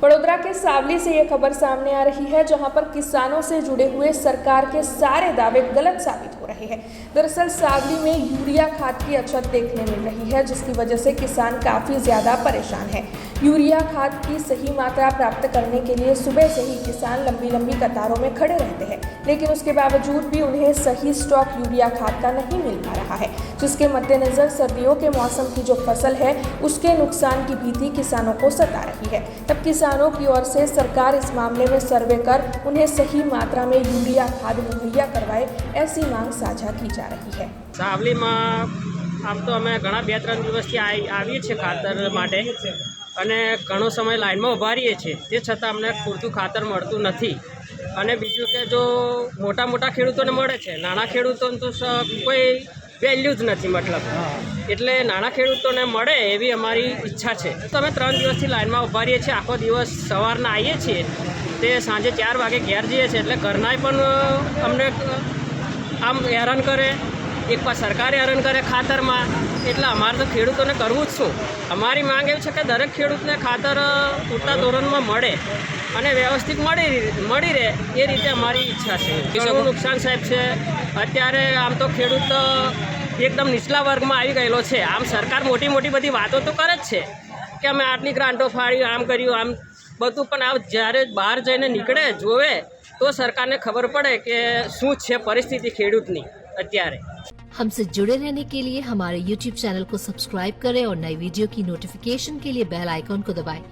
बड़ोदरा के सावली से ये खबर सामने आ रही है, जहां पर किसानों से जुड़े हुए सरकार के सारे दावे गलत साबित हो रहे हैं। दरअसल सावली में यूरिया खाद की अछत देखने मिल रही है, जिसकी वजह से किसान काफ़ी ज़्यादा परेशान है। यूरिया खाद की सही मात्रा प्राप्त करने के लिए सुबह से ही किसान लंबी लंबी कतारों में खड़े रहते हैं, लेकिन उसके बावजूद भी उन्हें सही स्टॉक यूरिया खाद का नहीं मिल पा रहा है, जिसके मद्देनज़र सर्दियों के मौसम की जो फसल है उसके नुकसान की भीति किसानों को सता रही है। तब किसानों की ओर से सरकार इस मामले में सर्वे कर उन्हें सही मात्रा में यूरिया खाद मुहैया करवाए, ऐसी मांग साझा की जा रही है। सावली में આમ તો અમે ઘણા 2-3 દિવસથી આવીએ છીએ ખાતર માટે અને ઘણો સમય લાઈનમાં ઊભા રહીએ છીએ, તે છતાં અમને પૂરતું ખાતર મળતું નથી। અને બીજું કે જો મોટા મોટા ખેડૂતોને મળે છે, નાના ખેડૂતોને તો કોઈ વેલ્યુ જ નથી, મતલબ એટલે નાના ખેડૂતોને મળે એવી અમારી ઈચ્છા છે। તો અમે 3 દિવસથી લાઈનમાં ઊભા રહીએ છીએ, આખો દિવસ સવારના આવીએ છીએ તે સાંજે 4 વાગે ઘેર જઈએ છીએ, એટલે ઘરનાય પણ અમને આમ હેરાન કરે, એક પાસ સરકારે હેરાન કરે ખાતરમાં, એટલે અમારે તો ખેડૂતોને કરવું જ શું। અમારી માંગ એવી છે કે દરેક ખેડૂતને ખાતર પૂરતા ધોરણમાં મળે અને વ્યવસ્થિત મળી રહે, એ રીતે અમારી ઈચ્છા છે। ઘણું નુકસાન સાહેબ છે અત્યારે, આમ તો ખેડૂત એકદમ નીચલા વર્ગમાં આવી ગયેલો છે। આમ સરકાર મોટી મોટી બધી વાતો તો કરે જ છે કે અમે આટલી ગ્રાન્ટો ફાળી, આમ કર્યું, આમ બધું, પણ આ જ્યારે બહાર જઈને નીકળે જોવે તો સરકારને खबर પડે કે શું છે પરિસ્થિતિ ખેડૂતની અત્યારે। हमसे जुड़े रहने के लिए हमारे YouTube चैनल को सब्सक्राइब करें और नई वीडियो की नोटिफिकेशन के लिए बेल आइकॉन को दबाएं।